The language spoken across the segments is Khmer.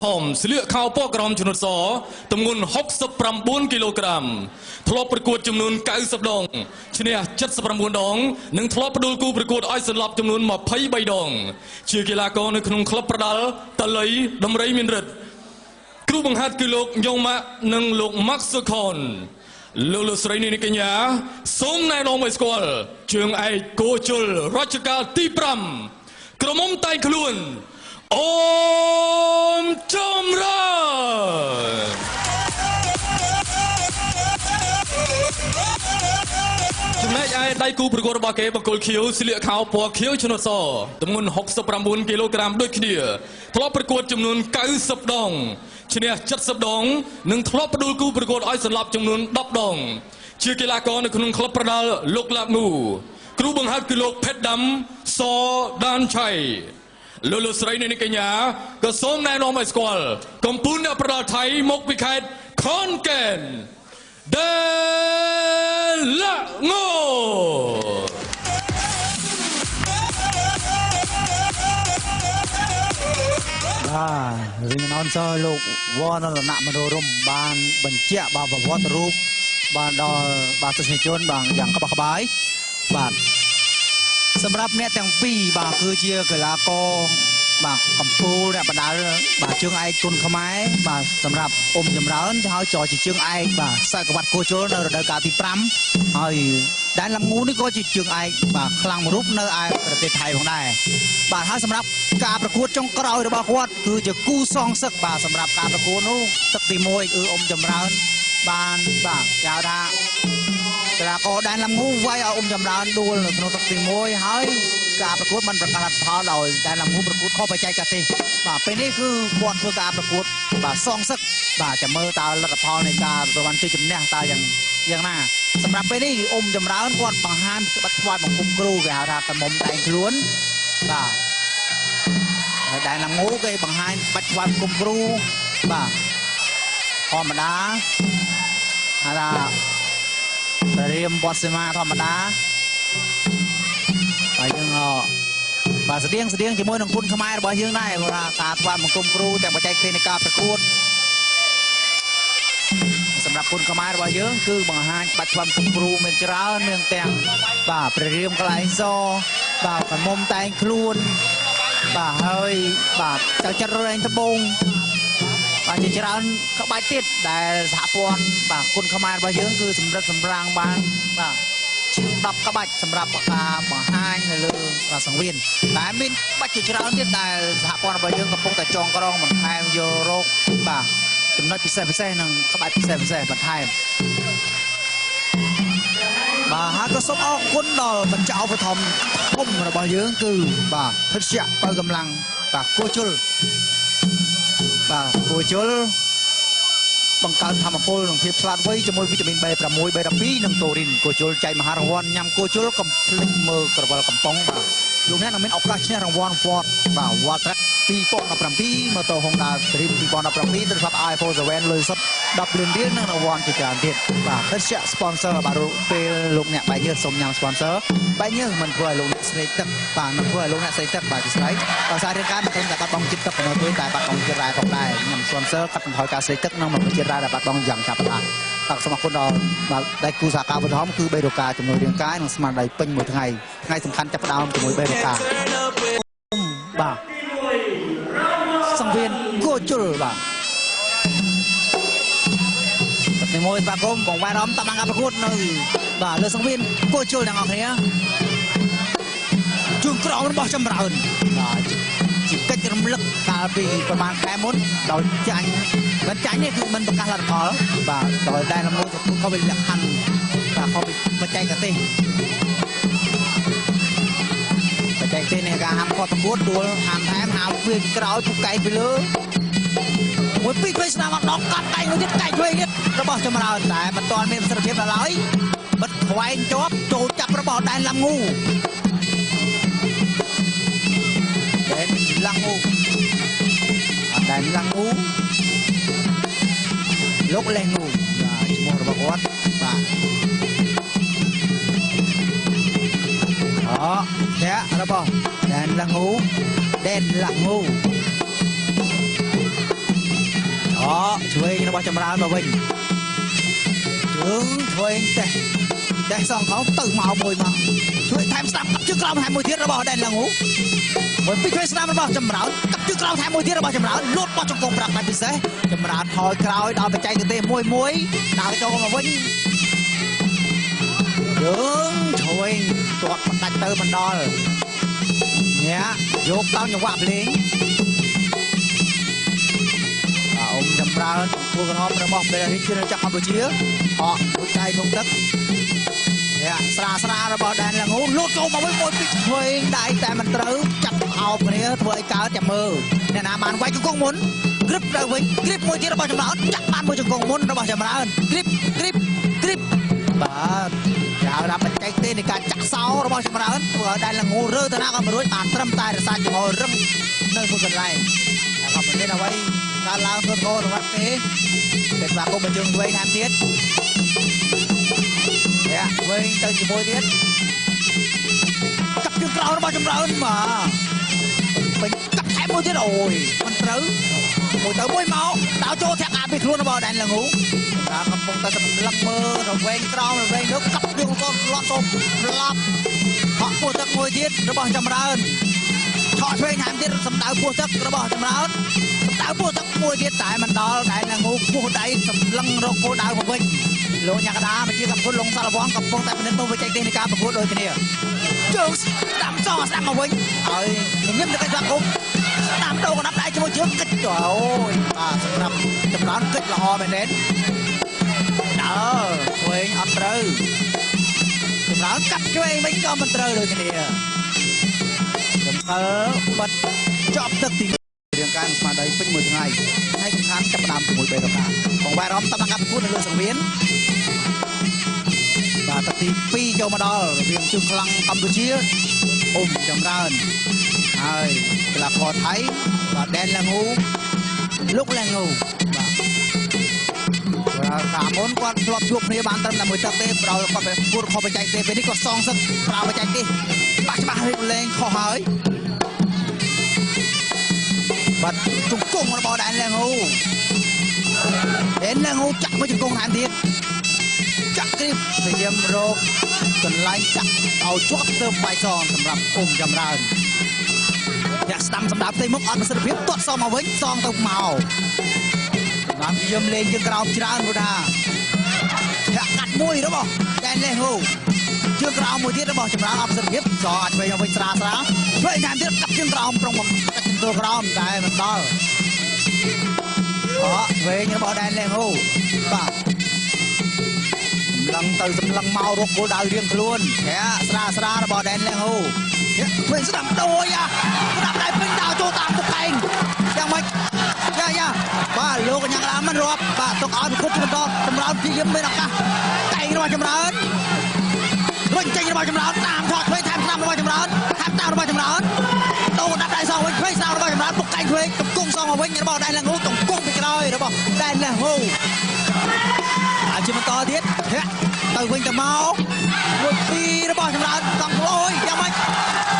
หอมเสลียข้าวปอกรอมจุนสอจำนวน69 กิโลกรัมทลอประกวดจำนวน90 ดองชนะ79 ดองหนึ่งทลอประดูกูประกวดไอสลับจำนวน20 ใบดองชื่อกีฬากรในขนมคลับประดัลตะไลดำไรมินรัดครูบังคับคือลูกยงมะหนึ่งลูกมักสุคอนลูกสไรนิกิญญาส่งในน้องไมสกอลเชิงไอโกจุลรัชกาลที่ปรำกระมมไตขลุ่นโอมจอมราจุดนี้ไอ้ได้กูประกวดบาเก็บกอลเขียวสิเลียขาวปวกเขียวชนสอจำนวน69 กิโลกรัมด้วยขี้เดียทลอประกวดจำนวน90 ดองชนะ70 ดองหนึ่งทลอประดูกูประกวดไอสลับจำนวน10 ดองชื่อกีฬากรในขนมคลับประดาลูกลาบงูครูบังคับคือลูกเพชรดำซอดานชัยลูลูสไรนิกิญญาก็ส่งในน้องไมสกอลกำปุนประดาไทยมกพิคัดคอนแกนเดละโง่ริมนอนซอยลูกวอนนละมาโดรมบานบัญเจียบาวัตรูปบานดอลบาตุชนชนบางอย่างขบขบายบานสำหรับเนี่ยแต่งปีบาคือเชียร์กีฬาโกบาคำพูเนี่ยบรรดาบาเชื่องไอกุนขมายบาสำหรับอมยำร้อนเท้าจอจีเชื่องไอบาใส่กบัดโคโจในระดับการที่ปรำไอ้ด้านลำงูนี่ก็จีเชื่องไอบาคลังรุกในไอประเทศไทยของได้บาถ้าสำหรับการประกวดจงกรอยหรือบาควดคือจะกู้ซองสักบาสำหรับการประกวดนู้สักตีมวยอมยำร้อนบานบายาวดาแต่ก็ได้ลำงูไว้เอายำร้อนดูหรือขนมสักตีมวยเฮ้ยการประกวดมันประกาศท้าเราได้ลำงูประกวดเข้าไปใจกันสิเป็นนี่คือบอลเพื่อการประกวดซองสักจะเมื่อตาระดับพอในการตัววันที่จำเนี่ยตาอย่างหน้าสำหรับไปนี่ยำร้อนกอดปังฮันบัดควายบังคุมครูแกหาขนมแต่งล้วนได้ลำงูก็บังฮันบัดควายคุมครูธรรมดาเรียมบอสมาธรรมดาไปยังเสดียงจะมวยหนึ่งคุณขมายบ่ยังได้เวลาการทวารมังกรครูแต่ปัจจัยเคในการประกวดสำหรับคุณขมายบ่ยังคือบางฮันปัจจุบันคุณครูเมืองจราเมืองแต่งเรียมกลายโซขนมแต่งครูนเฮ้ยจากจรเรงตะบงจีจราเขาใบติดแต่สะพอนคุณขมายบ่ยังคือสำหรับสำรางบางดับกระบะสำหรับปากกาหมอห้างเลยสังเวียนแต่มินบัจจิตราที่แต่สหปนบะยังกับพงแต่จองกระรองเหมือนไทยโยโรกจำนวนพิเศษหนึ่งกระบะพิเศษเหมือนไทยหากระสมออกคนดอมันจะเอาไปทำพุ่มระบายเยอะคือเพชรเสียเปิดกำลังโกจุลบังการทำมาโพลหนึ่งเทียบสลัดไว้จะมวยวิตามินใบประมวยใบดับบี้หนึ่งตัวรินโกโจลใจมหารางวัลยำโกโจลกับพลิกมือกระบาลกำปองลูกนี้น้องมิ้นออกกาชเนี่ยรางวัลฟอร์ดวาตรปีปองนับประปีมาต่อฮงดาสริมปีปองนับประปีตระทับไอโฟร์เวนเลยสับดับเรียนนั่งรางวัลกิจการเด็ดเพื่อเชื่อสปอนเซอร์รูเป็นลูกเนี่ยใบเยื่อสมยำสปอนเซอร์ใบเยื่อมันเพื่อลูกเนี่ยสไลด์ตักมันเพื่อลูกเนี่ยสไลด์ตักที่สไลด์สายเรียนการมันเป็นแต่ปัดบองจิตตักมันด้วยแต่ปัดบองจิตรายของได้ยำสปอนเซอร์กับถอยการสไลด์ตักนั่งมันจิตรายแต่ปัดบองอย่างจับตักสมัครคนเราได้กูสาการบนท้องคือใบโดกาจำนวนเรียงกายของสมาร์ทได้เป็นหมดไงสำคัญจับดาวจำนวนใบโดกาสังเวียนโกจุลในมวยปากกลมของวายร้อมตำนานการประกวดเลยเรือสังเวียนโกจุลดังออกนี้จุงกรองมันบอกจำราญจิตก็จะรำลึกการปีประมาณแค่มุนเราจันมันจันนี่คือมันประกาศหลักขอโดยได้ลำลูกเขาไปหลักพันเขาไปประจัยกันตีประจัยตีในการทำข้อตะบูดดูทำแถมหาเพื่อนกระเอาจุกไก่ไปเลยมวยปีกไปสนามน้องกัดไก่เลยไก่ด้วยเนี่ยระบอกจำราญแต่มันตอนมีสารพิษอะไรมันควายจอบโจจับระบอกได้ลำงูลังงูแต่ลังงูลกแรงงูชั่วโมงระบวัดแค่ระบแดนลังงู របស់ចម្រើនមកវិញជើងធ្វើតែសងខោទៅមកមួយមកជួយថែមស្ដាប់ជើងក្រោមថែមមួយទៀតរបស់ដែនលងូមួយពីជួយស្ដាប់របស់ចម្រើនកាប់ជើងក្រោមថែមមួយទៀតរបស់ចម្រើនលូតបោះចង្គង់ប្រាក់តែពិសេសចម្រើនថយក្រោយដល់បច្ចេកទេសមួយដើរចូលមកវិញយើងជួយទាត់មិនដាច់ទៅមិនដល់ញ៉ាយកតាមចង្វាក់ភ្លេងអ៊ំចម្រើនគូក្រហមរបស់ពេលនេះគឺនៅចាប់កម្ពុជាអកមួយដៃក្នុងទឹកញ៉ាស្រារបស់ដែនលងូលូតចូលមកវិញមួយពីធ្វើដៃតែមិនត្រូវចាប់អោបគ្នាធ្វើឲ្យកើតចាំមើលអ្នកណាបានវាយជង្គង់មុនគ្រីបទៅវិញគ្រីបមួយទៀតរបស់ចម្រើនចាក់បានមួយជង្គង់មុនរបស់ចម្រើនគ្រីបបាទហៅថាបច្ចេកទេសនៃការចាក់សោរបស់ចម្រើនធ្វើឲ្យដែនលងូរើទៅណាក៏មិនរួចបានត្រឹមតែរសាចង្អុលរឹងនៅមួយកន្លែងតែក៏មិនមានអ្វីកើតឡើងធ្វើកោរវត្តទេតែស្វាគមន៍បញ្ជើងវិញថែមទៀតវិញទៅជាមួយទៀតកាប់ជើងក្រោយរបស់ចម្រើនបាទពេញកាប់ថែមមួយទៀតអូយមិនត្រូវមួយទៅមួយមកដើរចូលធាក់អាពីខ្លួនរបស់ដែនលងូតាមកំពុងតែសម្លឹងមើលរវែងក្រោមរវែងលើកាប់ជើងកូនលាត់សូមឡប់ហក់ពោះទឹកមួយទៀតរបស់ចម្រើនឆក់ឆ្វេងថែមទៀតសម្ដៅពោះទឹករបស់ចម្រើនសម្ដៅពោះទឹកមួយទៀតតែមិនដល់ដែនលងូពោះដៃសម្លឹងរកគោលដៅមកវិញលោកញ៉ាកដាបញ្ជាកម្ពុជាលងសាឡវងកំពុងតែពិនិត្យមើលបច្ចេកទេសនៃការប្រកួតដូចគ្នាជើងស្ដាំសងស្ដាំមកវិញហើយញឹមទៅកិច្ចសហគមន៍ស្ដាំដូរកណ្ដាប់ដៃជាមួយជើងកិច្ចអូយបាទសម្រាប់ចម្រើនកិច្ចល្អមែនទេដើរឆ្វេងអត់ត្រូវចម្រើនកាប់ឆ្វេងវិញក៏មិនត្រូវដូចគ្នាចំអើបាត់ជាប់ទឹកទីរាងកាយស្មារតីពេញមួយថ្ងៃហើយសំខាន់ចាប់ផ្ដើមជាមួយបេរកាបងវ៉ៃរំតាមការប្រកួតនៅលើសង្វៀនបាទទឹកទី2ចូលមកដល់រវាងជើងខ្លាំងកម្ពុជាអ៊ុំចម្រើនហើយកីឡាករថៃបាទដែនលងូលោកលងូបាទកាមុនគាត់ធ្លាប់ជួបគ្នាបានត្រឹមតែមួយទឹកទេប្រោគាត់ប្រកួតខុសបច្ចេកទេសពេលនេះគាត់សងសឹកប្រើបច្ចេកទេសច្បាស់រៀបលេងខុសហើយបាត់ជង្គង់របស់ដែនលងូចាក់មួយជង្គង់ថែមទៀតចាក់គ្រីបព្យាយាមរកកន្លែងចាក់ឲ្យជាប់ទៅបាយសងសម្រាប់អ៊ុំចម្រើនអ្នកស្ដាំសម្ដាប់ផ្ទៃមុខអត់ប្រសិទ្ធភាពទាត់សងមកវិញសងទៅមកសម្រាប់ព្យាយាមលេងជើងក្រោមច្រើនព្រោះថាចាក់កាត់មួយរបស់ដែនលងូជើងក្រោមមួយទៀតរបស់ចម្រើនអត់ប្រសិទ្ធភាពសងអាចវិញមកវិញស្រាឆ្វេងថែមទៀតកាប់ជើងក្រោមត្រង់កាត់ជើងក្រោមតែមិនដល់ឆ្វេងរបស់ដែនលងូបាទឡឹងទៅសម្លឹងមករកគោលដៅរៀងខ្លួនស្រារបស់ដែនលងូឆ្វេងស្ដាំដូចស្ដាំដៃពេញដើរចូលតាមទឹកកែងយ៉ាងម៉េចយ៉ាបាទលោកកញ្ញាក្រាមមិនរាប់បាទទុកឲ្យប្រកួតជាបន្តចម្រើនព្យាយាមមានឱកាសកែងរបស់ចម្រើនរុញចេញរបស់ចម្រើនតាមថតឆ្វេងថែមស្ដាំរបស់ចម្រើនថែមតាមរបស់ចម្រើនដូរដាក់ដៃសងវិញឆ្វេងស្ដាំរបស់ចម្រើនពុកកែងឆ្វេងកំគង់សងមកវិញរបស់ដែនលងូកំគង់ពីក្រោយរបស់ដែនលងូអាចជាបន្តទៀតទៅវិញទៅមកមួយពីររបស់ចម្រើនកង់អូយយ៉ាងម៉េច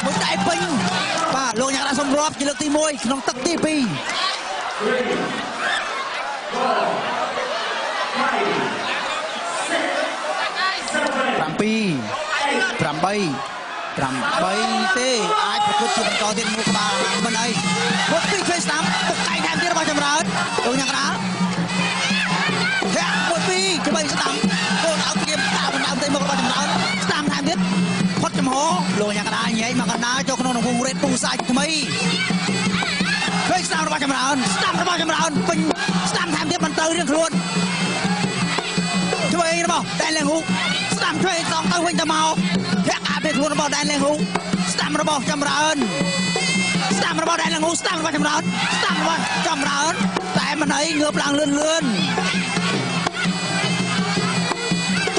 មួយដៃពេញបាទលោកញ៉ាំដាក់សម្រាប់ជាលើកទី1ក្នុងទឹកទី2 7 8 ទេអាចប្រកួតជាបន្តទៀតមួយក្បាលមិនអីមួយពីរឆ្វេងស្ដាំពុកកែងថែមទៀតរបស់ចម្រើនលោកញ៉ាំដាក់មួយពីរឆ្វេងស្ដាំគោលដៅព្យាយាមតាមទៅមុខរបស់ចម្រើនស្ដាំថែមទៀតផុតចំហលោកញ៉ាំដាក់ញែកមកកណ្ដាលចូលក្នុងវងរ៉េតពូសាយថ្មីឆ្វេងស្ដាំរបស់ចម្រើនស្ដាំរបស់ចម្រើនពេញស្ដាំថែមទៀតមិនទៅរៀងខ្លួនឆ្វេងរបស់ដែនលងូស្ដាំឆ្វេងសងទៅវិញទៅមកធាក់អាពីខ្លួនរបស់ដែនលងូស្ដាំរបស់ចម្រើនស្ដាំរបស់ដែនលងូស្ដាំរបស់ចម្រើនស្ដាំរបស់ចម្រើនតែមិនអីងើបឡើងលឿនទា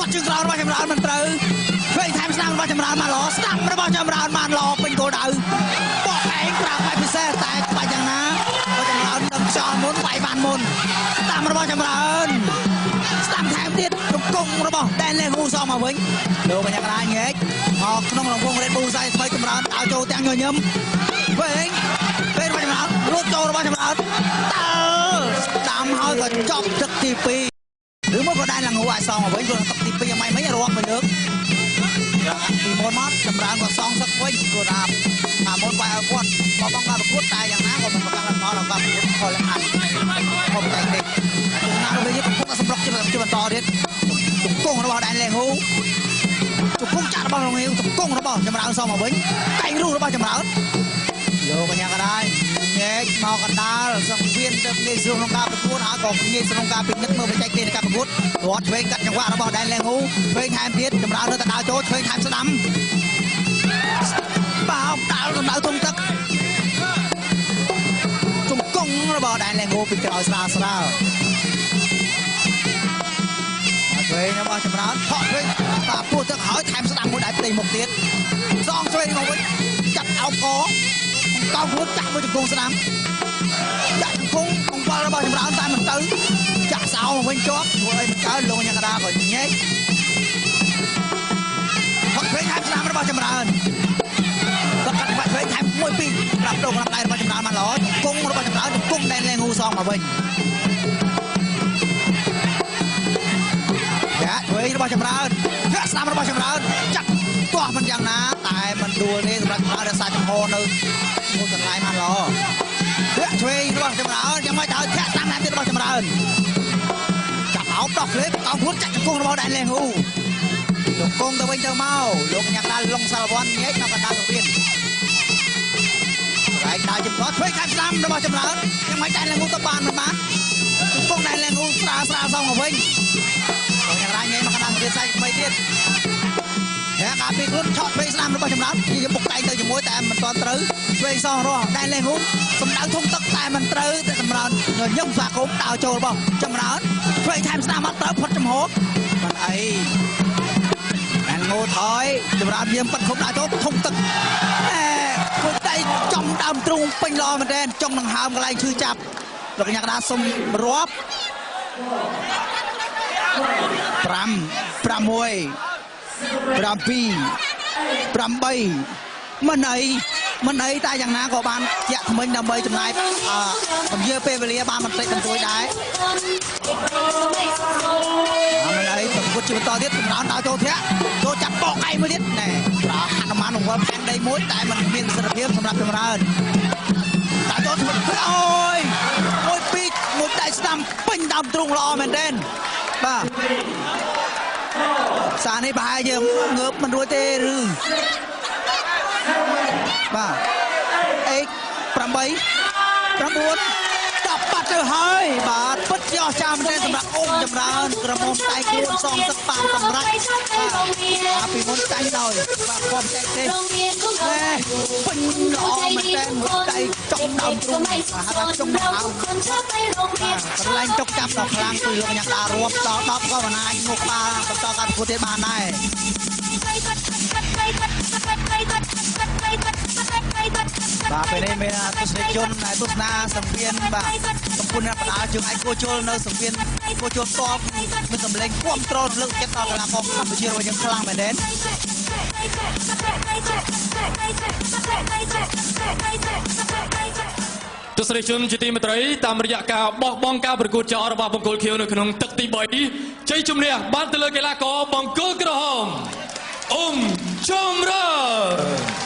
ត់ជើងក្រោយរបស់ចម្រើនមិនត្រូវឆ្វេងថែមស្ដាំរបស់ចម្រើនមកល្អស្ដាំរបស់ចម្រើនបានល្អពេញគោលដៅបោះឯងប្រាប់ឲ្យពិសេសតែក្បាច់យ៉ាងណារបស់ចម្រើនដឹងខ្យល់មុនវាយបានមុនស្ដាំរបស់ចម្រើនស្ដាំថែមទៀតរំគង់របស់ដែនលងូសងមកវិញលោកបញ្ញាកណ្ដាលញែកមកក្នុងរង្វង់រ៉េតប៊ូសាយថ្មីចម្រើនឲ្យចូលទាំងញញឹមវិញពេលរបស់ចម្រើនលូតចូលរបស់ចម្រើនតើស្ដាំហើយក៏ ก็จบទឹកទី2หรือមកក៏ដែរឡើងរួចសងមកវិញព្រោះទឹកទី2យ៉ាងម៉េចមិនរកមួយលើកពីមុនមកចម្រើនក៏សងសឹកវិញព្រោះថាមុនវាយឲ្យគាត់ក៏បងការប្រកួតតែយ៉ាងណាក៏មិនប្រកាសឡើងមកដល់ការប្រកួតខលអាត់ខំតែនេះណារវិញកំពុងតែសម្រុកជាបន្តទៀតជង្គង់របស់ដែរលេងហ៊ូជង្គង់ចាក់របស់រងហៀវជង្គង់របស់ចម្រើនសងមកវិញកែងរុះរបស់ចម្រើនលោកកញ្ញាក៏ដែរញែកមកកណ្ដាលសង្វៀនទៅងាយស្រួលក្នុងការប្រកួតហើយក៏ងាយស្រួលក្នុងការពិនិត្យមើលបច្ចេកទេសនៃការប្រកួតគាត់ឆ្វេងកាត់ចង្វាក់របស់ដែរលេងហ៊ូឆ្វេងថែមទៀតចម្រើននៅតែដើរចូលឆ្វេងថែមស្ដាំបោកដាល់កម្ដៅធំទឹកជង្គង់របស់ដែរលេងហ៊ូពីក្រោយស្រាលឆ្វេងរបស់ចម្រើនថក់ឆ្វេងបាទពោះទឹកហើយថែមស្ដាំមួយដៃផ្ទៃមុខទៀតសងឆ្វេងមកវិញចាប់អោបកកោងខ្លួនចាក់មួយជង្គង់ស្ដាំចាក់ជង្គង់បង្វិលរបស់ចម្រើនតែមិនទៅចាក់សោមកវិញជាប់ធ្វើអីមិនកើតលោកញ៉ាំកដាក៏ញែកផកឆ្វេងថែមស្ដាំរបស់ចម្រើនក៏កាត់បាត់ឆ្វេងថែមមួយពីរប្រាប់ដងដៃរបស់ចម្រើនបានល្អជង្គង់របស់ចម្រើនជង្គង់ដែនលេងហ៊ូសងមកវិញចាឆ្វេងរបស់ចម្រើនចាក់ស្ដាំរបស់ចម្រើនចាក់ទាស់មិនយ៉ាងណាតែមិនដួលទេសម្រាប់ចម្រើនរក្សាចំហនៅមួយកន្លែងបានល្អធាក់ឆ្វេងរបស់ចម្រើនយ៉ាងម៉េចទៅធាក់តាមណាទៀតរបស់ចម្រើនចាប់អោបដោះឃ្លេបកោងខ្លួនចាក់ជង្គង់របស់ដែនលេងហ៊ូជង្គង់ទៅវិញទៅមកលោកញ៉ាំដាល់លងសាលវ័នញែកមកកណ្ដាលសង្វៀនរែកដើរជំទាស់ឆ្វេងខាងស្ដាំរបស់ចម្រើនយ៉ាងម៉េចដែនលេងហ៊ូទៅបានមិនបានជង្គង់ដែនលេងហ៊ូស្រាលសងមកវិញលោកញ៉ាំដាល់ញែកមកកណ្ដាលសង្វៀនខ្សែថ្មីទៀតការពីខ្លួនឆក់ឆ្វេងស្ដាំរបស់ចម្រើនជាបុកដៃទៅជាមួយតែមិនទាន់ត្រូវឆ្វេងសងរស់ដែនលេងហ៊ូសម្ដៅធំទឹកតែមិនត្រូវតែចម្រើនញឹមសាគមដើរចូលរបស់ចម្រើនឆ្វេងថែមស្ដាំអត់ត្រូវផុតចំហមិនអីតែងូថយចម្រើនយាមប៉ិតខុំដើរចូលធំទឹកមួយដៃចំដើមទ្រូងពេញល្អមែនទែនចុងដង្ហើមកន្លែងឈឺចាប់លោកកញ្ញាកដាសុំរាប់5 6 7 8មិនអីតែយ៉ាងណាក៏បានជាក់ថ្មិញដើម្បីចំណាយពន្យាពេលវេលាបានបន្តិចបន្តួចដែរមិនអីប្រកួតជាបន្តទៀតចម្រើនដល់ចូលធាក់ចូលចាប់បកឯមួយទៀតណែប្រើហនុមានបង្វិលផែនដីមួយតែมันមានសិទ្ធិភាពសម្រាប់ចម្រើនតែចូលធ្វើអូយមួយពីរមួយដៃស្ដាំពេញដើមទ្រូងល្អមែនទែនបាទសារនេះប្រហែលជាងើបមិនរួចទេឬបាទអេ8 9 10បាត់ទៅហើយបាទពិតជាអស្ចារ្យមែនទែនសម្រាប់អ៊ំចម្រើនក្រមុំដៃខ្លួនសងទឹកបានសម្រាប់ពីមុនចាញ់ដោយបាទខំចែកទេពេញល្អមែនទែនមួយដៃចុកដើមទ្រូងហៅថាចុងដើមកន្លែងចុកចាប់ដល់ខ្លាំងពីលោកញ៉ាំដារាប់ដល់10ក៏មិនអាចមុខបានបន្តការប្រកួតទៀតបានដែរបាទពេលនេះមានទស្សនិកជនទស្សនាសង្វៀនបាទកំពុងបដាជើងឯកគោជលនៅសង្វៀនគោជលតបមានសម្លេងគាំទ្រលើកចិត្តដល់កីឡាករកម្ពុជារបស់យើងខ្លាំងមែនទេទស្សនិកជនជាទីមេត្រីតាមរយៈការបោះបង់ការប្រកួតចោលរបស់បង្គោលខៀវនៅក្នុងទឹកទី3ជ័យជំនះបានទៅលើកីឡាករបង្គោលក្រហមអ៊ុំចម្រើន